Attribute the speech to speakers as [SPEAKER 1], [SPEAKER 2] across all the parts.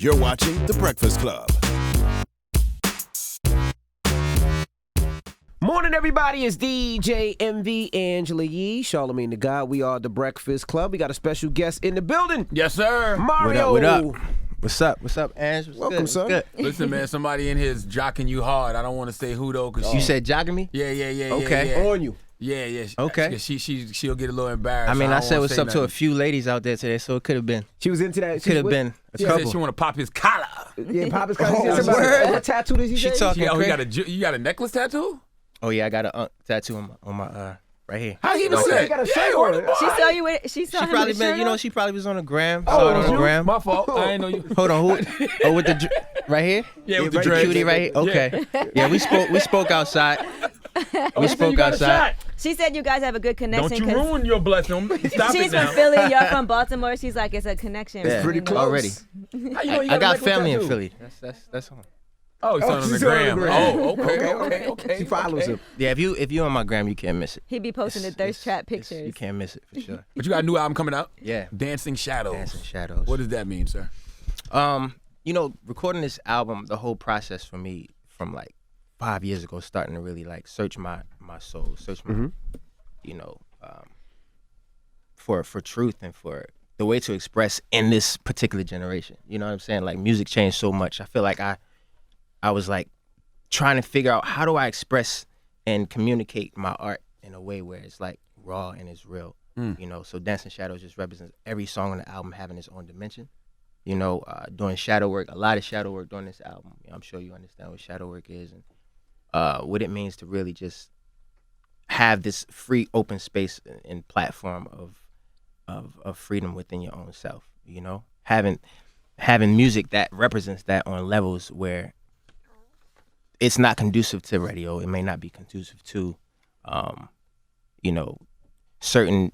[SPEAKER 1] You're watching The Breakfast Club.
[SPEAKER 2] Morning, everybody. It's DJ MV, Angela Yee, Charlamagne the God. We are The Breakfast Club. We got a special guest in the building.
[SPEAKER 3] Yes, sir.
[SPEAKER 2] Mario.
[SPEAKER 4] What up? What's up? What's up, Ange?
[SPEAKER 2] Welcome,
[SPEAKER 4] good?
[SPEAKER 2] sir.
[SPEAKER 4] Good.
[SPEAKER 3] Listen, man, somebody in here is jocking you hard. I don't want to say who, though. Cause
[SPEAKER 4] You said jogging me?
[SPEAKER 3] Yeah.
[SPEAKER 4] Okay.
[SPEAKER 3] Yeah.
[SPEAKER 2] On you.
[SPEAKER 3] Yeah.
[SPEAKER 4] Okay.
[SPEAKER 3] She'll get a little embarrassed.
[SPEAKER 4] I mean, I said
[SPEAKER 3] don't
[SPEAKER 4] what's
[SPEAKER 3] wanna
[SPEAKER 4] up
[SPEAKER 3] say
[SPEAKER 4] to a
[SPEAKER 3] nothing.
[SPEAKER 4] few ladies out there today, so it could have been.
[SPEAKER 2] She was into that.
[SPEAKER 4] Could have been a
[SPEAKER 3] She
[SPEAKER 4] couple.
[SPEAKER 3] said she want to pop his collar.
[SPEAKER 2] Yeah, Papa's got
[SPEAKER 4] word.
[SPEAKER 2] a tattoo that she
[SPEAKER 4] She
[SPEAKER 2] said?
[SPEAKER 4] talking
[SPEAKER 3] You
[SPEAKER 4] crazy.
[SPEAKER 3] got a necklace tattoo?
[SPEAKER 4] Oh yeah, I got a tattoo on my right here.
[SPEAKER 3] How he know
[SPEAKER 2] No,
[SPEAKER 3] that?
[SPEAKER 2] you got a
[SPEAKER 3] Yeah,
[SPEAKER 2] shirt
[SPEAKER 3] on
[SPEAKER 2] on.
[SPEAKER 3] the
[SPEAKER 5] She
[SPEAKER 3] boy.
[SPEAKER 5] saw you with. She saw
[SPEAKER 4] She
[SPEAKER 5] him
[SPEAKER 4] probably
[SPEAKER 5] with the shirt
[SPEAKER 4] been,
[SPEAKER 5] on?
[SPEAKER 4] she probably was on the gram.
[SPEAKER 3] Oh,
[SPEAKER 4] Saw it on
[SPEAKER 3] was
[SPEAKER 4] the
[SPEAKER 3] you?
[SPEAKER 4] gram.
[SPEAKER 3] My fault. I ain't know you.
[SPEAKER 4] Hold on, who? Oh, with the right here.
[SPEAKER 3] Yeah, with
[SPEAKER 2] Yeah,
[SPEAKER 3] the
[SPEAKER 2] right,
[SPEAKER 3] dreads.
[SPEAKER 4] Cutie right here. Okay. Yeah, we spoke outside. We
[SPEAKER 3] You
[SPEAKER 4] spoke
[SPEAKER 3] got a
[SPEAKER 4] outside.
[SPEAKER 3] shot.
[SPEAKER 5] She said you guys have a good connection.
[SPEAKER 3] Don't you
[SPEAKER 5] 'cause
[SPEAKER 3] ruin your blessing. Stop
[SPEAKER 5] she's
[SPEAKER 3] it now.
[SPEAKER 5] from Philly, you're from Baltimore. She's like, it's a connection.
[SPEAKER 4] Yeah,
[SPEAKER 2] pretty
[SPEAKER 5] between
[SPEAKER 2] close.
[SPEAKER 4] already.
[SPEAKER 3] How you know you
[SPEAKER 4] I
[SPEAKER 3] a
[SPEAKER 4] got
[SPEAKER 3] necklace
[SPEAKER 4] family in
[SPEAKER 3] tattoo?
[SPEAKER 4] Philly. That's all.
[SPEAKER 3] Oh, it's on the
[SPEAKER 2] she's on the
[SPEAKER 3] gram.
[SPEAKER 2] gram.
[SPEAKER 3] Oh, okay.
[SPEAKER 2] She follows him.
[SPEAKER 4] Yeah, if you on my gram, you can't miss it.
[SPEAKER 5] He be posting the thirst trap pictures.
[SPEAKER 4] You can't miss it for sure.
[SPEAKER 3] But you got a new album coming out?
[SPEAKER 4] Yeah.
[SPEAKER 3] Dancing Shadows.
[SPEAKER 4] Dancing Shadows.
[SPEAKER 3] What does that mean, sir?
[SPEAKER 4] Recording this album, the whole process for me from like 5 years ago, starting to really like search my soul, search my, for truth and for the way to express in this particular generation. You know what I'm saying? Like music changed so much. I feel like I was like trying to figure out how do I express and communicate my art in a way where it's like raw and it's real. So Dancing Shadows just represents every song on the album having its own dimension. Doing shadow work, a lot of shadow work during this album. I'm sure you understand what shadow work is and what it means to really just have this free, open space and platform of freedom within your own self. Having music that represents that on levels where it's not conducive to radio. It may not be conducive to, certain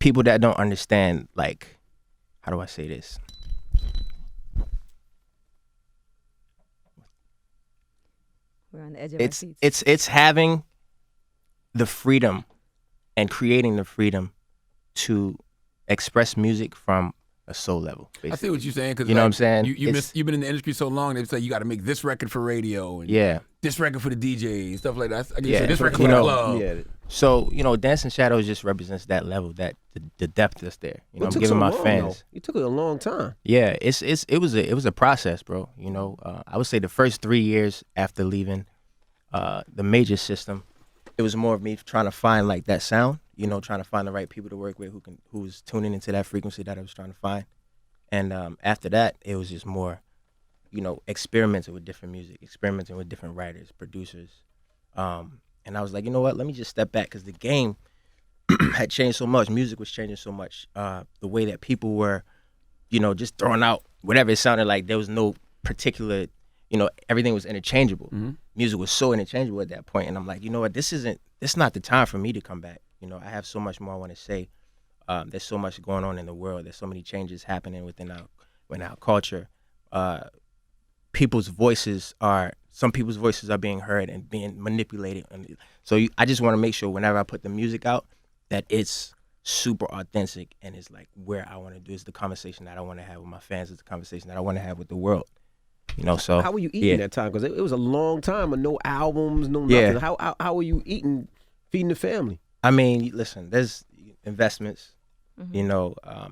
[SPEAKER 4] people that don't understand, like, how do I say this?
[SPEAKER 5] We're on the edge of our seats.
[SPEAKER 4] It's having the freedom and creating the freedom to express music from a soul level. Basically.
[SPEAKER 3] I see what you're saying. Cause
[SPEAKER 4] you know what I'm saying?
[SPEAKER 3] You've been in the industry so long, they say you got to make this record for radio and this record for the DJ and stuff like that. I guess this record for the club.
[SPEAKER 2] Yeah.
[SPEAKER 4] So, Dancing Shadows just represents that level, that the depth that's there. I'm giving my fans.
[SPEAKER 2] It took a long time.
[SPEAKER 4] Yeah, it was a process, bro. I would say the first 3 years after leaving the major system, it was more of me trying to find like that sound, trying to find the right people to work with who's tuning into that frequency that I was trying to find. And after that, it was just more, experimenting with different music, experimenting with different writers, producers. And I was like, you know what? Let me just step back because the game had changed so much. Music was changing so much. The way that people were, just throwing out whatever it sounded like. There was no particular, everything was interchangeable. Mm-hmm. Music was so interchangeable at that point. And I'm like, you know what? This not the time for me to come back. I have so much more I want to say. There's so much going on in the world. There's so many changes happening within our culture. Some people's voices are being heard and being manipulated. So I just want to make sure whenever I put the music out that it's super authentic and it's like where I want to do. It's the conversation that I want to have with my fans. It's the conversation that I want to have with the world. So
[SPEAKER 2] how were you eating that time? Because it was a long time with no albums, no nothing.
[SPEAKER 4] Yeah.
[SPEAKER 2] How were you eating, feeding the family?
[SPEAKER 4] I mean, listen, there's investments,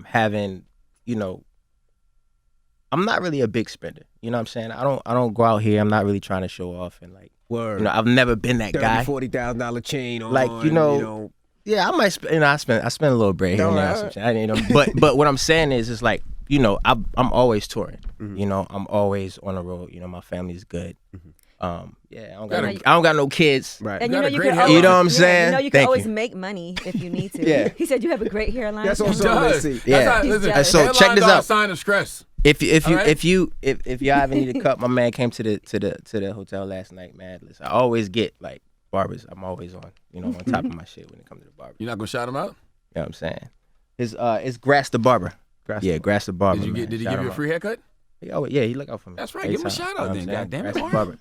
[SPEAKER 4] having, I'm not really a big spender. You know what I'm saying? I don't go out here. I'm not really trying to show off and like,
[SPEAKER 2] Word.
[SPEAKER 4] I've never been that guy.
[SPEAKER 2] $40,000 chain on.
[SPEAKER 4] Like, yeah, I might spend, I spend a little bread here and there. Some shit. But what I'm saying is, it's like, I'm always touring. Mm-hmm. I'm always on the road. My family's good. Mm-hmm. I don't got no kids.
[SPEAKER 2] Right.
[SPEAKER 5] And
[SPEAKER 3] You
[SPEAKER 5] you
[SPEAKER 3] can
[SPEAKER 4] You know what I'm saying?
[SPEAKER 5] You can
[SPEAKER 4] Thank
[SPEAKER 5] always
[SPEAKER 4] you.
[SPEAKER 5] make money if you need to.
[SPEAKER 4] Yeah.
[SPEAKER 5] He said you have a great hairline.
[SPEAKER 2] That's what I'm
[SPEAKER 3] Does.
[SPEAKER 2] saying.
[SPEAKER 4] Yeah.
[SPEAKER 5] He's
[SPEAKER 4] So
[SPEAKER 5] jealous.
[SPEAKER 4] check this
[SPEAKER 3] Hairlines are a
[SPEAKER 4] out.
[SPEAKER 3] sign of stress.
[SPEAKER 4] If
[SPEAKER 3] Right.
[SPEAKER 4] y'all ever need a cut, my man came to the hotel last night, man. Listen, I always get like barbers. I'm always on top of my shit when it comes to the barber.
[SPEAKER 3] You're not gonna shout him out?
[SPEAKER 4] You know what I'm saying? It's Grass the Barber. Grass the Barber.
[SPEAKER 3] Did you
[SPEAKER 4] man.
[SPEAKER 3] give
[SPEAKER 4] Shout
[SPEAKER 3] you
[SPEAKER 4] him
[SPEAKER 3] a
[SPEAKER 4] out.
[SPEAKER 3] free haircut?
[SPEAKER 4] He he look out for me.
[SPEAKER 3] That's right. Give him a shout out then. God damn it,
[SPEAKER 4] That's
[SPEAKER 3] Mark.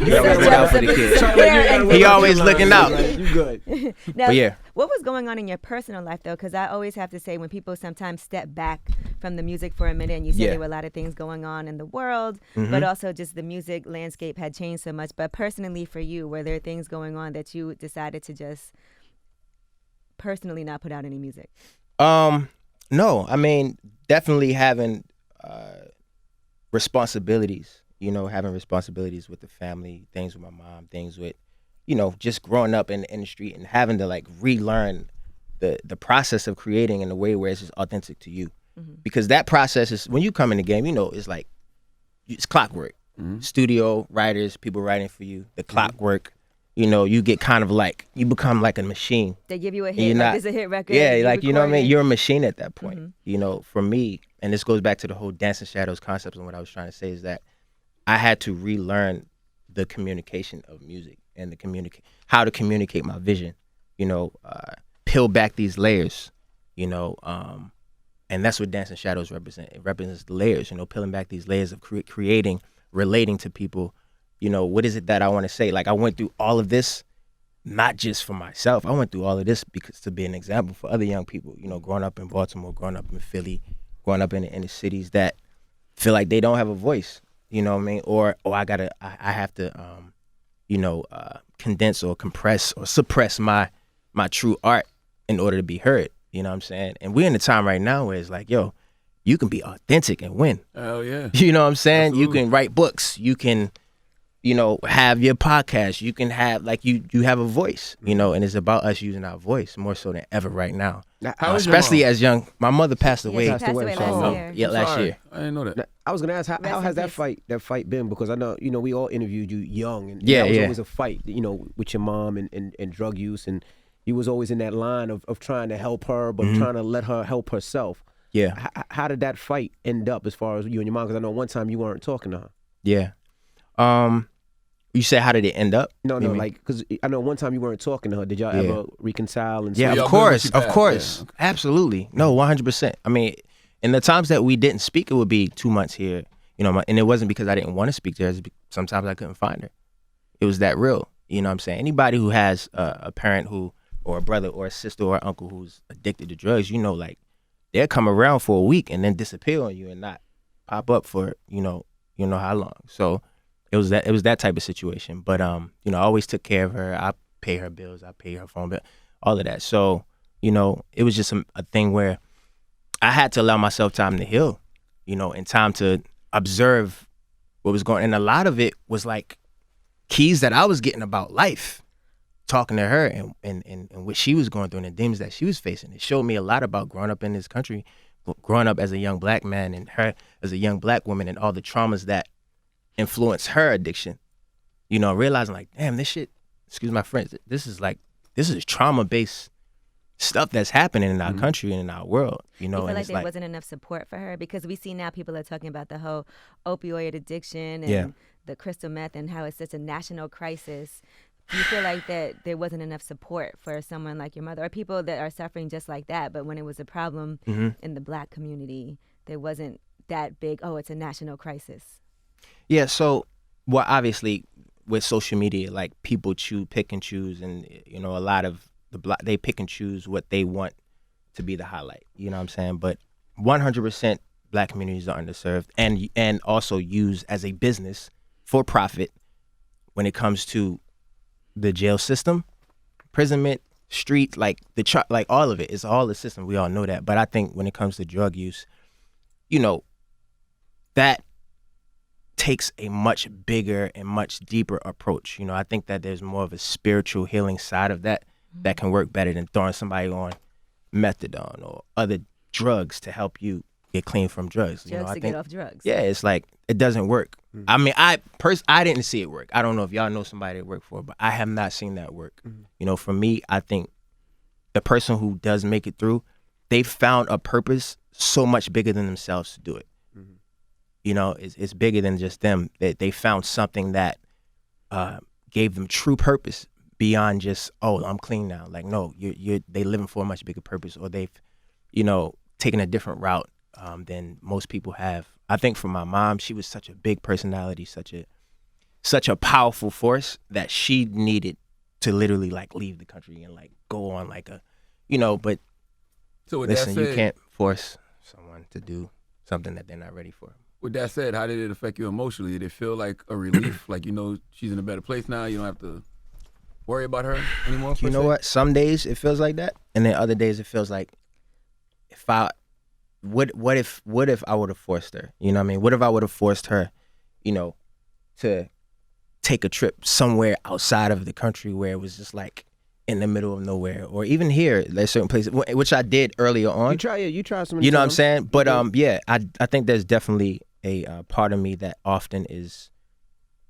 [SPEAKER 4] He always look out for the kid. He always looking out.
[SPEAKER 2] You good.
[SPEAKER 5] Now,
[SPEAKER 4] But yeah.
[SPEAKER 5] what was going on in your personal life, though? Because I always have to say, when people sometimes step back from the music for a minute, and you said there were a lot of things going on in the world, but also just the music landscape had changed so much. But personally for you, were there things going on that you decided to just personally not put out any music?
[SPEAKER 4] No, I mean, definitely having responsibilities, having responsibilities with the family, things with my mom, things with, just growing up in the street and having to like relearn the process of creating in a way where it's just authentic to you. Because that process is, when you come in the game, it's like, it's clockwork. Studio writers, people writing for you, the clockwork. You get kind of like, you become like a machine.
[SPEAKER 5] They give you a hit, like, this is a hit record.
[SPEAKER 4] Yeah, like, you know what I mean? You're a machine at that point. For me, and this goes back to the whole Dance in Shadows concept, and what I was trying to say is that I had to relearn the communication of music and how to communicate my vision, peel back these layers, and that's what Dance in Shadows represent. It represents the layers, peeling back these layers of creating, relating to people. What is it that I want to say? Like, I went through all of this, not just for myself. I went through all of this because to be an example for other young people, growing up in Baltimore, growing up in Philly, growing up in the cities that feel like they don't have a voice, you know what I mean? Or I have to, condense or compress or suppress my true art in order to be heard, you know what I'm saying? And we're in a time right now where it's like, yo, you can be authentic and win.
[SPEAKER 3] Oh, yeah.
[SPEAKER 4] You know what I'm saying?
[SPEAKER 3] Absolutely.
[SPEAKER 4] You can write books. You can, have your podcast. You can have, like, you have a voice, and it's about us using our voice more so than ever right now.
[SPEAKER 3] How is your
[SPEAKER 4] Especially
[SPEAKER 3] mom?
[SPEAKER 4] as young. My mother passed away.
[SPEAKER 5] She passed away last year.
[SPEAKER 4] Yeah, last year.
[SPEAKER 3] I didn't know that.
[SPEAKER 2] I was gonna ask how
[SPEAKER 5] Rest
[SPEAKER 2] has
[SPEAKER 5] in
[SPEAKER 2] that
[SPEAKER 5] peace.
[SPEAKER 2] fight been? Because I know we all interviewed you young, and
[SPEAKER 4] Yeah,
[SPEAKER 2] that was
[SPEAKER 4] yeah.
[SPEAKER 2] always a fight, with your mom and drug use, and you was always in that line of trying to help her, but trying to let her help herself.
[SPEAKER 4] Yeah.
[SPEAKER 2] How did that fight end up as far as you and your mom? Because I know one time you weren't talking to her.
[SPEAKER 4] Yeah. You said, how did it end up?
[SPEAKER 2] No,
[SPEAKER 4] You mean?
[SPEAKER 2] like, because I know one time you weren't talking to her. Did y'all ever reconcile? And
[SPEAKER 4] Yeah,
[SPEAKER 2] stuff?
[SPEAKER 3] y'all
[SPEAKER 4] of
[SPEAKER 3] good
[SPEAKER 4] course,
[SPEAKER 3] with
[SPEAKER 4] of
[SPEAKER 3] your
[SPEAKER 4] course,
[SPEAKER 3] past? Yeah, okay.
[SPEAKER 4] absolutely. No, 100%. I mean, in the times that we didn't speak, it would be 2 months here, and it wasn't because I didn't want to speak to her. Sometimes I couldn't find her. It was that real. You know what I'm saying? Anybody who has a parent or a brother or a sister or an uncle who's addicted to drugs, like, they'll come around for a week and then disappear on you and not pop up for how long. So it was that type of situation. But I always took care of her. I pay her bills, I pay her phone bill, all of that. So it was just a thing where I had to allow myself time to heal, and time to observe what was going on. And a lot of it was like keys that I was getting about life, talking to her and what she was going through and the demons that she was facing. It showed me a lot about growing up in this country, growing up as a young black man, and her as a young black woman, and all the traumas that influenced her addiction. Realizing like, damn, this shit, excuse my French, this is trauma-based stuff that's happening in our country and in our world.
[SPEAKER 5] You feel like there wasn't enough support for her? Because we see now people are talking about the whole opioid addiction and the crystal meth and how it's such a national crisis. Do you feel like that there wasn't enough support for someone like your mother or people that are suffering just like that, but when it was a problem in the black community, there wasn't that big, it's a national crisis?
[SPEAKER 4] Yeah, so, well, obviously, with social media, like, people pick and choose, and, a lot of they pick and choose what they want to be the highlight, you know what I'm saying? But 100% black communities are underserved and also used as a business for profit when it comes to the jail system, imprisonment, street, like like all of it. It's all the system. We all know that. But I think when it comes to drug use, that takes a much bigger and much deeper approach. I think that there's more of a spiritual healing side of that that can work better than throwing somebody on methadone or other drugs to help you get clean from drugs.
[SPEAKER 5] Drugs
[SPEAKER 4] I
[SPEAKER 5] to
[SPEAKER 4] think,
[SPEAKER 5] get off drugs.
[SPEAKER 4] Yeah, it's like, it doesn't work. I mean, I didn't see it work. I don't know if y'all know somebody that worked for it, but I have not seen that work. For me, I think the person who does make it through, they found a purpose so much bigger than themselves to do it. It's bigger than just them. They found something that gave them true purpose beyond just, I'm clean now. Like, no, they living for a much bigger purpose, or they've, taken a different route than most people have. I think for my mom, she was such a big personality, such a powerful force that she needed to literally like leave the country and like go on like a, but
[SPEAKER 3] so with
[SPEAKER 4] listen,
[SPEAKER 3] that said,
[SPEAKER 4] you can't force someone to do something that they're not ready for.
[SPEAKER 3] With that said, how did it affect you emotionally? Did it feel like a relief? Like, she's in a better place now. You don't have to worry about her anymore?
[SPEAKER 4] You know what? Some days it feels like that. And then other days it feels like what if I would have forced her? You know what I mean? What if I would have forced her, to take a trip somewhere outside of the country where it was just like in the middle of nowhere, or even here, there's certain places, which I did earlier on.
[SPEAKER 2] You try some.
[SPEAKER 4] You know what I'm saying? But I think there's definitely a part of me that often is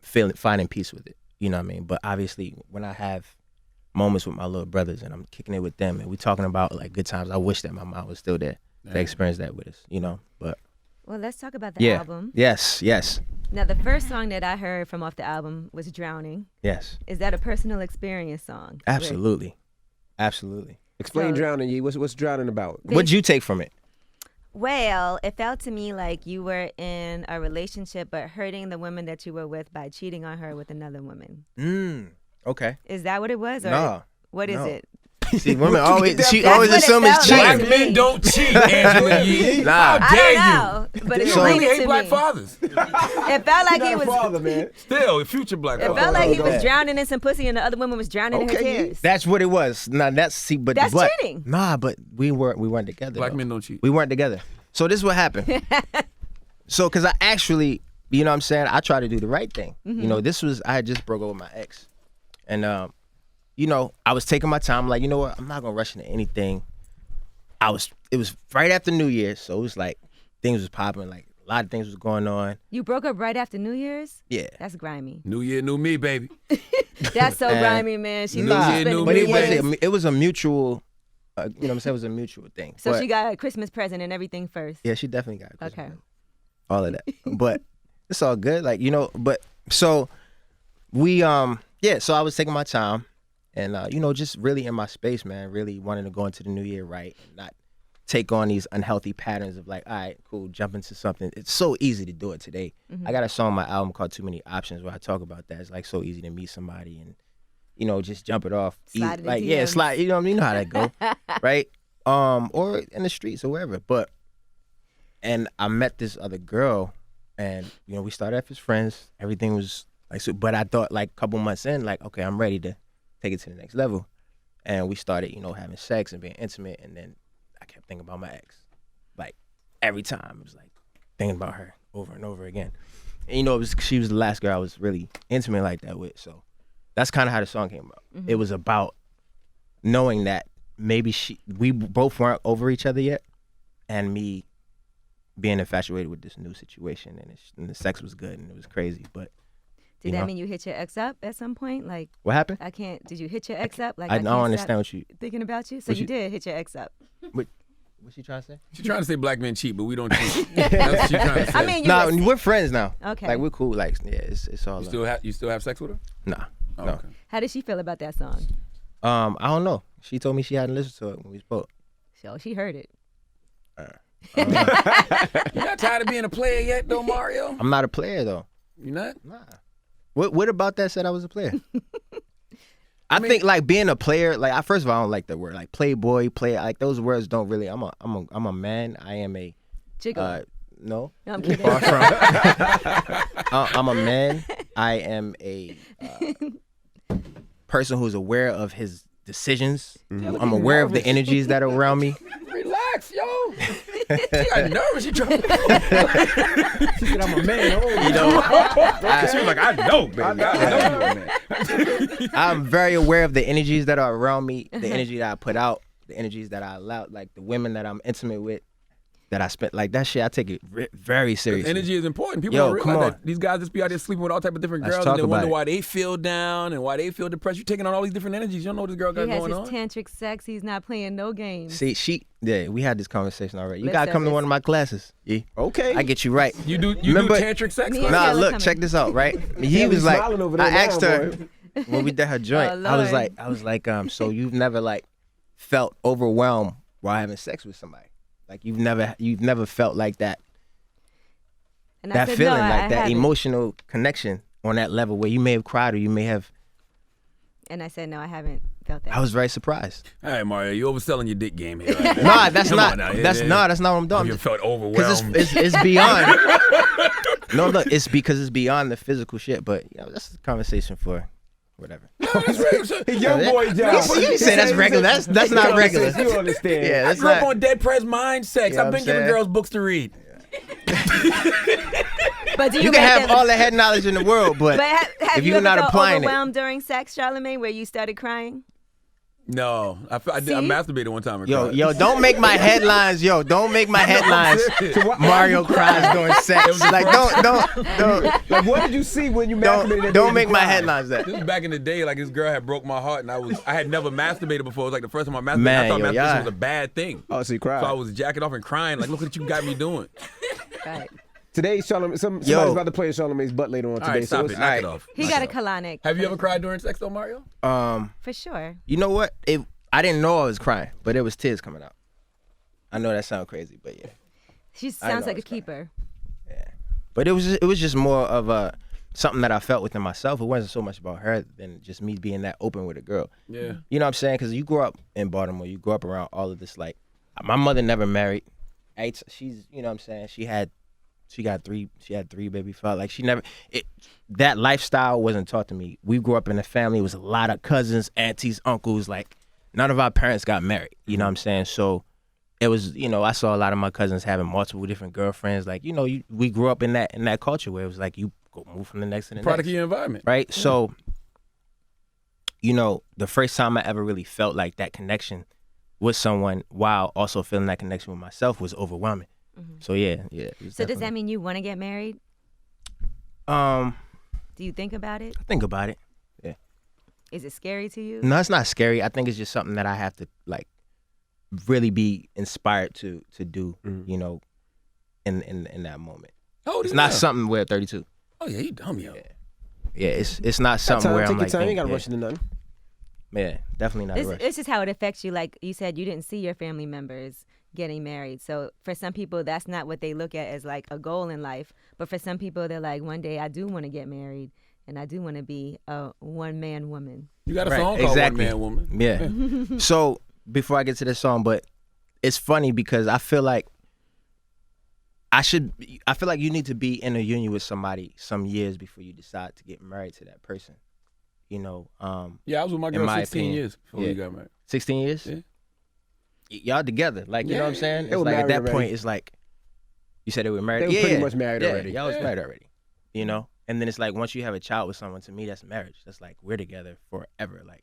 [SPEAKER 4] finding peace with it. You know what I mean? But obviously, when I have moments with my little brothers and I'm kicking it with them and we talking about like good times, I wish that my mom was still there to experience that with us. But
[SPEAKER 5] well, let's talk about the album.
[SPEAKER 4] Yes.
[SPEAKER 5] Now, the first song that I heard from off the album was "Drowning."
[SPEAKER 4] Yes.
[SPEAKER 5] Is that a personal experience song?
[SPEAKER 4] Absolutely.
[SPEAKER 5] Rick?
[SPEAKER 4] Absolutely.
[SPEAKER 2] Explain Drowning, Yee. What's Drowning about?
[SPEAKER 4] What'd you take from it?
[SPEAKER 5] Well, it felt to me like you were in a relationship but hurting the woman that you were with by cheating on her with another woman.
[SPEAKER 4] Okay.
[SPEAKER 5] Is that what it was? Or
[SPEAKER 4] no.
[SPEAKER 5] What is it?
[SPEAKER 4] See, women always assume it's cheating.
[SPEAKER 3] Black men don't cheat, Angela Yee.
[SPEAKER 4] Nah.
[SPEAKER 3] How dare
[SPEAKER 5] I don't know, but
[SPEAKER 3] you?
[SPEAKER 5] it's
[SPEAKER 3] You really
[SPEAKER 5] related
[SPEAKER 3] hate
[SPEAKER 5] to
[SPEAKER 3] black
[SPEAKER 5] me.
[SPEAKER 3] fathers.
[SPEAKER 5] It felt like he was.
[SPEAKER 2] Father, man.
[SPEAKER 3] Still, future black
[SPEAKER 5] It
[SPEAKER 3] fathers.
[SPEAKER 5] felt like he was drowning in some pussy, and the other woman was drowning in her tears.
[SPEAKER 4] That's what it was. Nah, that's
[SPEAKER 5] cheating.
[SPEAKER 4] Nah, but we weren't together.
[SPEAKER 3] Black
[SPEAKER 4] though.
[SPEAKER 3] men don't cheat.
[SPEAKER 4] We weren't together. So this is what happened. So, cause I actually, you know what I'm saying, I tried to do the right thing.
[SPEAKER 5] Mm-hmm.
[SPEAKER 4] I had just broke up with my ex, and I was taking my time. Like, you know what, I'm not gonna rush into anything. It was right after New Year's, so it was like things was popping, like a lot of things was going on.
[SPEAKER 5] You broke up right after New Year's?
[SPEAKER 4] Yeah.
[SPEAKER 5] That's grimy.
[SPEAKER 3] New year, new me, baby.
[SPEAKER 5] That's so grimy, man. She
[SPEAKER 3] New
[SPEAKER 5] thought
[SPEAKER 3] year,
[SPEAKER 5] she
[SPEAKER 3] new
[SPEAKER 5] spent
[SPEAKER 3] me,
[SPEAKER 5] New
[SPEAKER 4] But
[SPEAKER 5] Year's.
[SPEAKER 4] it was a mutual, you know what I'm saying, it was a mutual thing.
[SPEAKER 5] So
[SPEAKER 4] But-
[SPEAKER 5] she got a Christmas present and everything first.
[SPEAKER 4] Yeah, she definitely got a Christmas
[SPEAKER 5] Okay.
[SPEAKER 4] present. All of that. But it's all good. Like, but so we so I was taking my time and just really in my space, man, really wanting to go into the new year right and not take on these unhealthy patterns of like, all right, cool, jump into something. It's so easy to do it today.
[SPEAKER 5] Mm-hmm.
[SPEAKER 4] I got a song on my album called Too Many Options where I talk about that. It's like so easy to meet somebody and just jump it off.
[SPEAKER 5] Slide in the
[SPEAKER 4] like
[SPEAKER 5] DMs.
[SPEAKER 4] slide, you know how that go. Right? Or in the streets or wherever. And I met this other girl, and we started off as friends. Everything was like so, but I thought like a couple months in, like, okay, I'm ready to take it to the next level. And we started, having sex and being intimate, and then I kept thinking about my ex. Like every time, it was like thinking about her over and over again. And she was the last girl I was really intimate like that with. So that's kind of how the song came about.
[SPEAKER 5] Mm-hmm.
[SPEAKER 4] It was about knowing that maybe we both weren't over each other yet, and me being infatuated with this new situation, and the sex was good and it was crazy, but
[SPEAKER 5] Did that mean you hit your ex up at some point? Like,
[SPEAKER 4] what happened?
[SPEAKER 5] Did you hit your ex up? Like,
[SPEAKER 4] I
[SPEAKER 5] can't
[SPEAKER 4] don't understand what you.
[SPEAKER 5] thinking about you. So you did hit your ex up.
[SPEAKER 4] What she trying to say?
[SPEAKER 3] She's trying to say black men cheat, but we don't cheat. That's what she's trying to say.
[SPEAKER 5] I mean,
[SPEAKER 4] Nah, we're friends now.
[SPEAKER 5] Okay.
[SPEAKER 4] Like we're cool. Like it's all.
[SPEAKER 3] You still have sex with her?
[SPEAKER 4] Nah.
[SPEAKER 3] Oh,
[SPEAKER 4] No.
[SPEAKER 3] okay.
[SPEAKER 5] How did she feel about that song?
[SPEAKER 4] I don't know. She told me she hadn't listened to it when we spoke.
[SPEAKER 5] So she heard it.
[SPEAKER 3] You not tired of being a player yet, though, Mario?
[SPEAKER 4] I'm not a player though.
[SPEAKER 3] You not?
[SPEAKER 4] Nah. What about that said I was a player? I think like being a player, like first of all, I don't like that word. Like playboy, player, like those words don't really. I'm a man. I am a
[SPEAKER 5] Jiggle.
[SPEAKER 4] no.
[SPEAKER 5] No, I'm kidding.
[SPEAKER 4] Far from. I'm a man. I am a person who's aware of his decisions. I'm aware of the energies that are around me.
[SPEAKER 3] Relax, yo. She got nervous. She said,
[SPEAKER 2] I'm a man.
[SPEAKER 3] She was like, I know, baby. I know you're a man.
[SPEAKER 4] I'm very aware of the energies that are around me, the energy that I put out, the energies that I allow, like the women that I'm intimate with, that I spent, like that shit, I take it very seriously.
[SPEAKER 3] Energy is important. People
[SPEAKER 4] Yo,
[SPEAKER 3] don't
[SPEAKER 4] come
[SPEAKER 3] realize
[SPEAKER 4] on.
[SPEAKER 3] that these guys just be out there sleeping with all type of different
[SPEAKER 4] Let's
[SPEAKER 3] girls
[SPEAKER 4] talk
[SPEAKER 3] and then
[SPEAKER 4] about
[SPEAKER 3] wonder
[SPEAKER 4] it.
[SPEAKER 3] why they feel down and why they feel depressed. You're taking on all these different energies. You don't know what this girl got
[SPEAKER 5] He has
[SPEAKER 3] going
[SPEAKER 5] his
[SPEAKER 3] on.
[SPEAKER 5] tantric sex. He's not playing no games.
[SPEAKER 4] See, we had this conversation already. You
[SPEAKER 5] Listen,
[SPEAKER 4] gotta come to one of my classes. Yeah.
[SPEAKER 2] Okay.
[SPEAKER 4] I get you right.
[SPEAKER 3] You do
[SPEAKER 4] Remember-
[SPEAKER 3] tantric sex?
[SPEAKER 5] Me
[SPEAKER 3] huh?
[SPEAKER 5] and
[SPEAKER 4] Nah,
[SPEAKER 5] Taylor
[SPEAKER 4] look,
[SPEAKER 5] coming.
[SPEAKER 4] check this out, right? He
[SPEAKER 2] Yeah,
[SPEAKER 4] was
[SPEAKER 2] he's
[SPEAKER 4] like,
[SPEAKER 2] smiling over there
[SPEAKER 4] I
[SPEAKER 2] now,
[SPEAKER 4] asked her
[SPEAKER 2] boy.
[SPEAKER 4] when we did her joint.
[SPEAKER 5] Oh,
[SPEAKER 4] I was
[SPEAKER 5] Lord.
[SPEAKER 4] like, so you've never like felt overwhelmed while having sex with somebody? Like you've never felt like that.
[SPEAKER 5] And
[SPEAKER 4] That
[SPEAKER 5] said,
[SPEAKER 4] feeling,
[SPEAKER 5] no,
[SPEAKER 4] like
[SPEAKER 5] I
[SPEAKER 4] that
[SPEAKER 5] haven't.
[SPEAKER 4] emotional connection on that level where you may have cried or you may have.
[SPEAKER 5] And I said, no, I haven't felt that.
[SPEAKER 4] I was very surprised.
[SPEAKER 3] All right, Mario, you overselling your dick game here. Right?
[SPEAKER 4] Nah, that's
[SPEAKER 3] Come
[SPEAKER 4] not.
[SPEAKER 3] on now,
[SPEAKER 4] That's not what I'm doing.
[SPEAKER 3] You felt
[SPEAKER 4] Because
[SPEAKER 3] overwhelmed.
[SPEAKER 4] it's beyond. No, look, it's because it's beyond the physical shit. But that's a conversation for whatever.
[SPEAKER 2] Young boy John.
[SPEAKER 4] You say that's regular. That's not regular.
[SPEAKER 2] You understand?
[SPEAKER 4] Yeah,
[SPEAKER 3] I
[SPEAKER 4] that's
[SPEAKER 3] grew up
[SPEAKER 4] not.
[SPEAKER 3] on Dead Prez Mind Sex.
[SPEAKER 4] You know
[SPEAKER 3] I've
[SPEAKER 4] what
[SPEAKER 3] been
[SPEAKER 4] I'm
[SPEAKER 3] giving
[SPEAKER 4] saying?
[SPEAKER 3] girls books to read.
[SPEAKER 5] But do
[SPEAKER 4] You
[SPEAKER 5] make
[SPEAKER 4] can have
[SPEAKER 5] them-
[SPEAKER 4] all the head knowledge in the world, but
[SPEAKER 5] But have
[SPEAKER 4] if
[SPEAKER 5] you
[SPEAKER 4] you're
[SPEAKER 5] ever
[SPEAKER 4] not
[SPEAKER 5] felt
[SPEAKER 4] applying it,
[SPEAKER 5] overwhelmed during sex, Charlamagne, where you started crying?
[SPEAKER 3] No, I
[SPEAKER 5] See?
[SPEAKER 3] masturbated one time. And
[SPEAKER 4] yo,
[SPEAKER 3] cried.
[SPEAKER 4] don't make my headlines. Yo, don't make my headlines.
[SPEAKER 2] Why
[SPEAKER 4] Mario
[SPEAKER 2] you
[SPEAKER 4] cries during sex. Like, don't,
[SPEAKER 2] Like, what did you see when you masturbated?
[SPEAKER 4] don't make my headlines that.
[SPEAKER 3] This was back in the day, like this girl had broke my heart, and I had never masturbated before. It was like the first time I masturbated.
[SPEAKER 4] Man,
[SPEAKER 3] I thought
[SPEAKER 4] yo,
[SPEAKER 3] masturbation
[SPEAKER 4] yeah.
[SPEAKER 3] was a bad thing.
[SPEAKER 2] Oh, so you cried.
[SPEAKER 3] So I was jacking off and crying, like, look what you got me doing.
[SPEAKER 5] Right.
[SPEAKER 2] Today, somebody's
[SPEAKER 4] Yo.
[SPEAKER 2] about to play Charlamagne's butt later on
[SPEAKER 3] All
[SPEAKER 2] today.
[SPEAKER 3] right, stop
[SPEAKER 2] so
[SPEAKER 3] it. Knock it
[SPEAKER 4] all right.
[SPEAKER 3] off.
[SPEAKER 5] He got a colonic.
[SPEAKER 3] Have you ever cried during sex, though, Mario?
[SPEAKER 5] For sure.
[SPEAKER 4] You know what? I didn't know I was crying, but it was tears coming out. I know that sounds crazy, but yeah.
[SPEAKER 5] She
[SPEAKER 4] I
[SPEAKER 5] sounds
[SPEAKER 4] know
[SPEAKER 5] like a
[SPEAKER 4] it's fine.
[SPEAKER 5] keeper.
[SPEAKER 4] But it was just more of something that I felt within myself. It wasn't so much about her than just me being that open with a girl.
[SPEAKER 3] Yeah.
[SPEAKER 4] You know what I'm saying? Because you grew up in Baltimore, you grew up around all of this. Like, my mother never married. She's, you know what I'm saying? She had three baby fathers. Like, she never. That lifestyle wasn't taught to me. We grew up in a family. It was a lot of cousins, aunties, uncles. Like, none of our parents got married. You know what I'm saying? So it was, I saw a lot of my cousins having multiple different girlfriends. Like, we grew up in that culture where it was like you go move from the next to the
[SPEAKER 3] Product
[SPEAKER 4] next.
[SPEAKER 3] of your environment.
[SPEAKER 4] Right? So, the first time I ever really felt like that connection with someone while also feeling that connection with myself was overwhelming. So yeah. It was
[SPEAKER 5] So does that
[SPEAKER 4] definitely-
[SPEAKER 5] mean you want to get married?
[SPEAKER 4] Do
[SPEAKER 5] you think about it?
[SPEAKER 4] I think about it. Yeah.
[SPEAKER 5] Is it scary to you?
[SPEAKER 4] No, it's not scary. I think it's just something that I have to like really be inspired to do, in that moment.
[SPEAKER 3] How old
[SPEAKER 4] It's
[SPEAKER 3] is you
[SPEAKER 4] not
[SPEAKER 3] now?
[SPEAKER 4] something where 32.
[SPEAKER 3] Oh, yeah, you dumb, yo.
[SPEAKER 4] Yeah, it's not something where
[SPEAKER 2] take
[SPEAKER 4] I'm
[SPEAKER 2] your
[SPEAKER 4] like,
[SPEAKER 2] time. You ain't got to
[SPEAKER 4] yeah,
[SPEAKER 2] rush into nothing.
[SPEAKER 4] yeah, definitely not a rush.
[SPEAKER 5] It's just how it affects you. Like you said, you didn't see your family members getting married. So for some people, that's not what they look at as like a goal in life. But for some people, they're like, one day I do want to get married and I do want to be a one-man woman.
[SPEAKER 3] You got a
[SPEAKER 4] Right,
[SPEAKER 3] song called
[SPEAKER 4] exactly.
[SPEAKER 3] One Man Woman.
[SPEAKER 4] Yeah. So before I get to this song, but it's funny because I feel like you need to be in a union with somebody some years before you decide to get married to that person.
[SPEAKER 3] Yeah, I was with my
[SPEAKER 4] In
[SPEAKER 3] girl
[SPEAKER 4] my
[SPEAKER 3] 16
[SPEAKER 4] opinion.
[SPEAKER 3] years before
[SPEAKER 4] Yeah.
[SPEAKER 3] we got married.
[SPEAKER 4] 16 years?
[SPEAKER 3] Yeah.
[SPEAKER 4] Y'all together. Like, you know what I'm saying?
[SPEAKER 2] They
[SPEAKER 4] It's
[SPEAKER 2] were
[SPEAKER 4] like at
[SPEAKER 2] married
[SPEAKER 4] that point,
[SPEAKER 2] already.
[SPEAKER 4] it's like, you said they were married?
[SPEAKER 2] They were
[SPEAKER 4] yeah,
[SPEAKER 2] pretty
[SPEAKER 4] yeah.
[SPEAKER 2] much married
[SPEAKER 4] Yeah,
[SPEAKER 2] already.
[SPEAKER 4] Y'all was
[SPEAKER 3] Yeah.
[SPEAKER 4] married already. And then it's like, once you have a child with someone, to me, that's marriage. That's like, we're together forever. Like,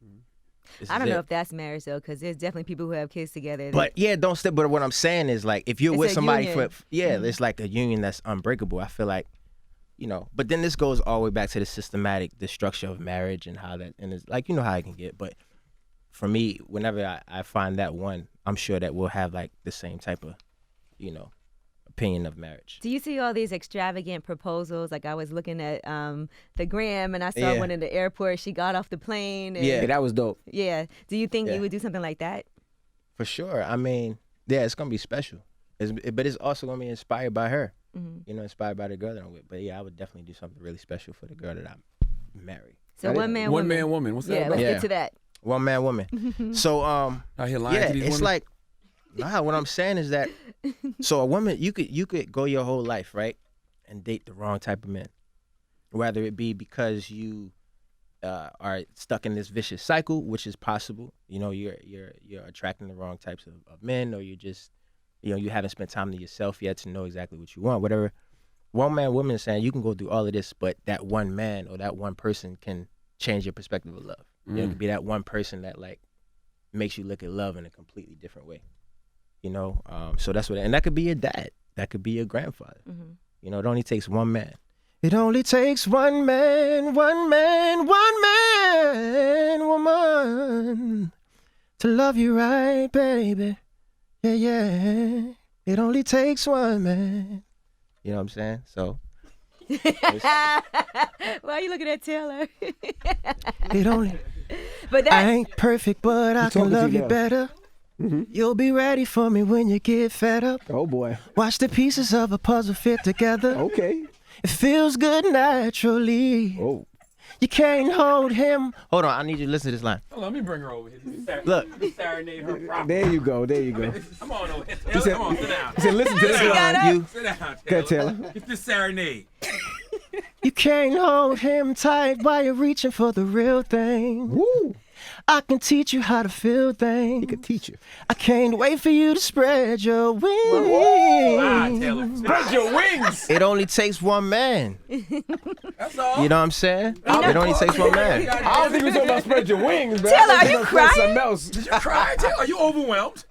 [SPEAKER 4] this
[SPEAKER 5] I
[SPEAKER 4] is
[SPEAKER 5] don't know
[SPEAKER 4] it.
[SPEAKER 5] if that's marriage though, because there's definitely people who have kids together. that-
[SPEAKER 4] But yeah, don't step. But what I'm saying is like, if you're
[SPEAKER 5] It's
[SPEAKER 4] with
[SPEAKER 5] a
[SPEAKER 4] somebody
[SPEAKER 5] union.
[SPEAKER 4] it's like a union that's unbreakable. I feel like, but then this goes all the way back to the structure of marriage and how that, and it's like, how it can get. But for me, whenever I find that one, I'm sure that we'll have like the same type of, opinion of marriage.
[SPEAKER 5] Do you see all these extravagant proposals? Like I was looking at the gram and I saw
[SPEAKER 4] Yeah.
[SPEAKER 5] one in the airport. She got off the plane. And,
[SPEAKER 2] Yeah, that was dope.
[SPEAKER 5] Yeah. Do you think
[SPEAKER 4] Yeah.
[SPEAKER 5] you would do something like that?
[SPEAKER 4] For sure. I mean, yeah, it's gonna be special. But it's also gonna be inspired by her. Inspired by the girl that I'm with. But yeah, I would definitely do something really special for the girl that I marry.
[SPEAKER 5] So one man,
[SPEAKER 3] One
[SPEAKER 5] woman.
[SPEAKER 3] Man Woman. What's that
[SPEAKER 5] Yeah,
[SPEAKER 3] about?
[SPEAKER 5] let's
[SPEAKER 4] Yeah.
[SPEAKER 5] get to that.
[SPEAKER 4] One man woman. So
[SPEAKER 3] Out here lying
[SPEAKER 4] yeah,
[SPEAKER 3] to these
[SPEAKER 4] it's
[SPEAKER 3] women?
[SPEAKER 4] like what I'm saying is that so a woman you could go your whole life, right? And date the wrong type of men. Whether it be because you are stuck in this vicious cycle, which is possible. You're attracting the wrong types of men, or you just you haven't spent time to yourself yet to know exactly what you want, whatever. One man, woman is saying you can go through all of this, but that one man or that one person can change your perspective of love. It can be that one person that like makes you look at love in a completely different way. So that's what, and that could be your dad, that could be your grandfather. It only takes one man. It only takes one man, woman, to love you right, baby. Yeah. It only takes one man. You know what I'm saying? So.
[SPEAKER 5] Why are you looking at Taylor?
[SPEAKER 4] It only.
[SPEAKER 5] But
[SPEAKER 4] I
[SPEAKER 5] that
[SPEAKER 4] ain't perfect, but I can
[SPEAKER 2] talking to
[SPEAKER 4] love
[SPEAKER 2] you
[SPEAKER 4] you
[SPEAKER 2] now.
[SPEAKER 4] better. You'll be ready for me when you get fed up.
[SPEAKER 2] Oh boy.
[SPEAKER 4] Watch the pieces of a puzzle fit together.
[SPEAKER 2] Okay.
[SPEAKER 4] It feels good naturally.
[SPEAKER 2] Oh.
[SPEAKER 4] You can't hold him. Hold on, I need you to listen to this line.
[SPEAKER 3] Hold on, let me bring her over here.
[SPEAKER 4] Look.
[SPEAKER 3] Serenade her properly.
[SPEAKER 2] There you go. There you go.
[SPEAKER 3] Come on over here. Come on, sit down.
[SPEAKER 2] He said, listen to this line. You.
[SPEAKER 3] Sit down, Taylor.
[SPEAKER 2] Go, Taylor.
[SPEAKER 3] Get this serenade.
[SPEAKER 4] You can't hold him tight while you're reaching for the real thing.
[SPEAKER 2] Woo.
[SPEAKER 4] I can teach you how to feel things.
[SPEAKER 2] He could teach you.
[SPEAKER 4] I can't wait for you to spread your wings.
[SPEAKER 3] Bye, Taylor.
[SPEAKER 2] Spread your wings.
[SPEAKER 4] It only takes one man.
[SPEAKER 3] That's all.
[SPEAKER 4] You know what I'm saying? It only takes one man.
[SPEAKER 2] I don't think we're talking about spread your wings, bro.
[SPEAKER 5] Taylor, are you crying?
[SPEAKER 2] Something else.
[SPEAKER 3] Did you cry, Taylor? Are you overwhelmed?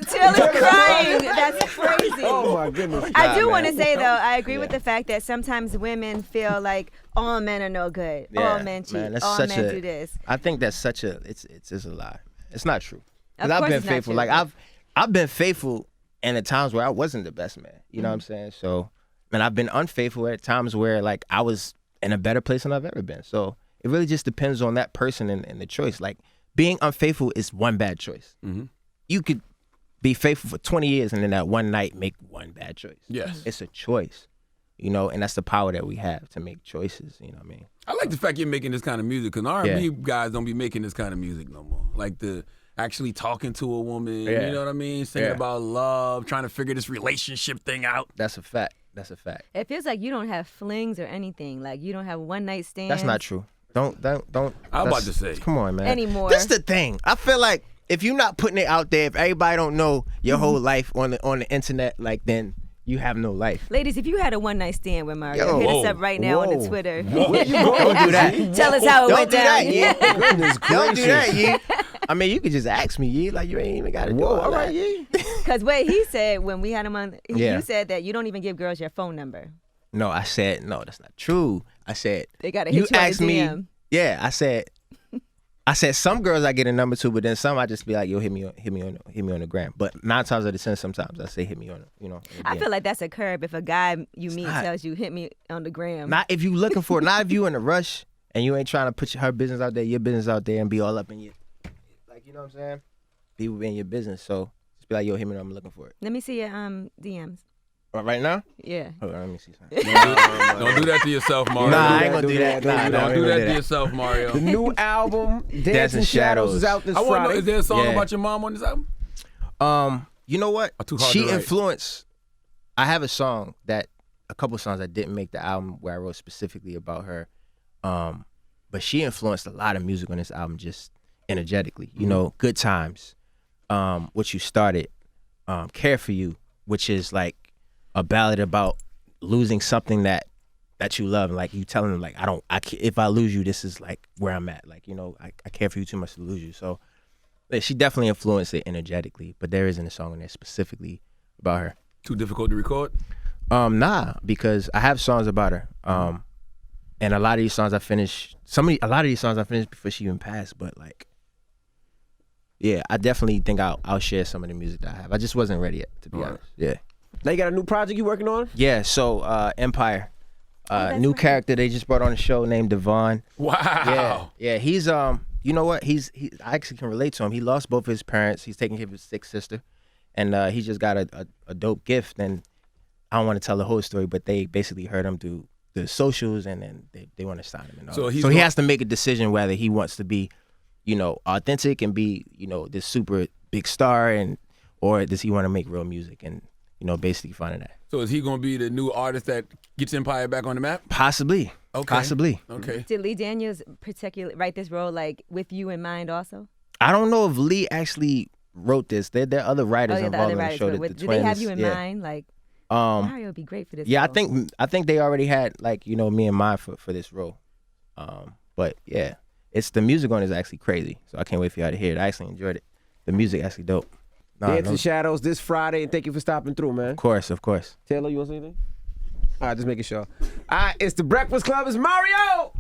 [SPEAKER 5] Taylor's crying. That's crazy.
[SPEAKER 2] Oh my goodness.
[SPEAKER 5] I do want to say though, I agree with the fact that sometimes women feel like all men are no good, all men cheat,
[SPEAKER 4] man, that's
[SPEAKER 5] all
[SPEAKER 4] such
[SPEAKER 5] men
[SPEAKER 4] a-
[SPEAKER 5] do this.
[SPEAKER 4] I think that's such a it's a lie. It's not true.
[SPEAKER 5] Of
[SPEAKER 4] Because I've
[SPEAKER 5] course
[SPEAKER 4] been
[SPEAKER 5] it's not
[SPEAKER 4] faithful.
[SPEAKER 5] true.
[SPEAKER 4] Like I've been faithful in the times where I wasn't the best man. You know what I'm saying? So, and I've been unfaithful at times where like I was in a better place than I've ever been. So it really just depends on that person and the choice. Like being unfaithful is one bad choice.
[SPEAKER 3] Mm-hmm.
[SPEAKER 4] You could be faithful for 20 years and then that one night make one bad choice.
[SPEAKER 3] Yes.
[SPEAKER 4] It's a choice, you know, and that's the power that we have to make choices, you know what I mean?
[SPEAKER 3] I like the fact you're making this kind of music, because R&B guys don't be making this kind of music no more. Like the actually talking to a woman, you know what I mean? Singing about love, trying to figure this relationship thing out.
[SPEAKER 4] That's a fact. That's a fact.
[SPEAKER 5] It feels like you don't have flings or anything. Like you don't have one night stands.
[SPEAKER 4] That's not true. Don't.
[SPEAKER 3] I'm about to say.
[SPEAKER 4] Come on, man.
[SPEAKER 5] Anymore.
[SPEAKER 4] This the thing. I feel like if you're not putting it out there, if everybody don't know your whole life on the internet, like then you have no life.
[SPEAKER 5] Ladies, if you had a one night stand with Mario,
[SPEAKER 4] Yo,
[SPEAKER 5] hit us
[SPEAKER 3] whoa,
[SPEAKER 5] up right now on the
[SPEAKER 2] whoa.
[SPEAKER 5] Twitter.
[SPEAKER 2] Where you going?
[SPEAKER 4] Don't do that.
[SPEAKER 5] Tell us how it
[SPEAKER 4] Don't
[SPEAKER 5] went
[SPEAKER 4] do
[SPEAKER 5] down.
[SPEAKER 4] that, yeah.
[SPEAKER 2] Goodness
[SPEAKER 4] Don't do that,
[SPEAKER 2] gracious.
[SPEAKER 4] Yee. I mean, you could just ask me, Yee. Like you ain't even got to do
[SPEAKER 2] Whoa,
[SPEAKER 4] all
[SPEAKER 2] all right,
[SPEAKER 4] that.
[SPEAKER 2] yeah.
[SPEAKER 5] Because what he said when we had him on,
[SPEAKER 4] Yeah.
[SPEAKER 5] you said that you don't even give girls your phone number.
[SPEAKER 4] No, I said no. That's not true. I said
[SPEAKER 5] They gotta hit you on the
[SPEAKER 4] asked me.
[SPEAKER 5] DM.
[SPEAKER 4] Yeah, I said some girls I get a number to, but then some I just be like, yo, hit me on the gram. But 9 times out of 10, sometimes I say hit me on, on the
[SPEAKER 5] I
[SPEAKER 4] DM.
[SPEAKER 5] feel like that's a curb if a guy you meet
[SPEAKER 4] not.
[SPEAKER 5] tells you hit me on the gram.
[SPEAKER 4] Not if you looking for it. Not if you in a rush and you ain't trying to put her business out there, your business out there, and be all up in your, like, you know what I'm saying? People in your business. So just be like, yo, hit me. I'm looking for it.
[SPEAKER 5] Let me see your DMs.
[SPEAKER 4] Right now?
[SPEAKER 5] Yeah.
[SPEAKER 4] Hold on, let me see something.
[SPEAKER 3] Don't do that to yourself, Mario.
[SPEAKER 4] Nah, I ain't gonna do that.
[SPEAKER 2] Don't
[SPEAKER 4] Nah,
[SPEAKER 2] do
[SPEAKER 4] nah,
[SPEAKER 3] Don't
[SPEAKER 4] I
[SPEAKER 3] do
[SPEAKER 4] ain't
[SPEAKER 3] that
[SPEAKER 4] gonna
[SPEAKER 3] to yourself, Mario.
[SPEAKER 2] The new album, Dancing Shadows, is out this
[SPEAKER 3] I want to know,
[SPEAKER 2] Friday.
[SPEAKER 3] is there a song
[SPEAKER 4] Yeah.
[SPEAKER 3] about your mom on this album?
[SPEAKER 4] You know what?
[SPEAKER 3] Too hard
[SPEAKER 4] She
[SPEAKER 3] to write.
[SPEAKER 4] influenced. I have a couple songs that didn't make the album where I wrote specifically about her. But she influenced a lot of music on this album just energetically. You know, Good Times, What You Started, Care For You, which is like a ballad about losing something that you love, and like you telling them like if I lose you, this is like where I'm at. Like, you know, I care for you too much to lose you. So yeah, she definitely influenced it energetically, but there isn't a song in there specifically about her.
[SPEAKER 3] Too difficult to record?
[SPEAKER 4] Nah, because I have songs about her. And a lot of these songs I finished before she even passed, but like, yeah, I definitely think I'll share some of the music that I have. I just wasn't ready yet, to be honest. Yeah.
[SPEAKER 2] Now you got a new project you working on?
[SPEAKER 4] Yeah, so Empire.
[SPEAKER 5] that's
[SPEAKER 4] New
[SPEAKER 5] right.
[SPEAKER 4] character they just brought on the show named Devon.
[SPEAKER 3] Wow.
[SPEAKER 4] Yeah, he's you know what? I actually can relate to him. He lost both his parents. He's taking care of his sick sister, and he just got a dope gift. And I don't want to tell the whole story, but they basically heard him through the socials, and then they want to sign him. And all
[SPEAKER 3] So
[SPEAKER 4] that.
[SPEAKER 3] he's
[SPEAKER 4] So he
[SPEAKER 3] going-
[SPEAKER 4] has to make a decision whether he wants to be, you know, authentic and be, you know, this super big star, or does he want to make real music and, you know, basically finding that.
[SPEAKER 3] So is he going to be the new artist that gets Empire back on the map?
[SPEAKER 4] Possibly.
[SPEAKER 3] Okay.
[SPEAKER 4] Possibly.
[SPEAKER 3] Okay.
[SPEAKER 5] Did Lee Daniels write this role like with you in mind also?
[SPEAKER 4] I don't know if Lee actually wrote this. There are other writers
[SPEAKER 5] the
[SPEAKER 4] involved
[SPEAKER 5] other
[SPEAKER 4] in the
[SPEAKER 5] writers.
[SPEAKER 4] show.
[SPEAKER 5] But
[SPEAKER 4] The
[SPEAKER 5] do they have
[SPEAKER 4] twins,
[SPEAKER 5] you in
[SPEAKER 4] yeah.
[SPEAKER 5] mind? Like Mario would be great for this.
[SPEAKER 4] Yeah,
[SPEAKER 5] role.
[SPEAKER 4] I think they already had like, you know, me in mind for this role. But yeah, the music on it is actually crazy. So I can't wait for y'all to hear it. I actually enjoyed it. The music actually dope.
[SPEAKER 2] Dancing Shadows this Friday, and thank you for stopping through, man.
[SPEAKER 4] Of course.
[SPEAKER 2] Taylor, you want to say anything? All right, just making sure. All right, it's the Breakfast Club. It's Mario.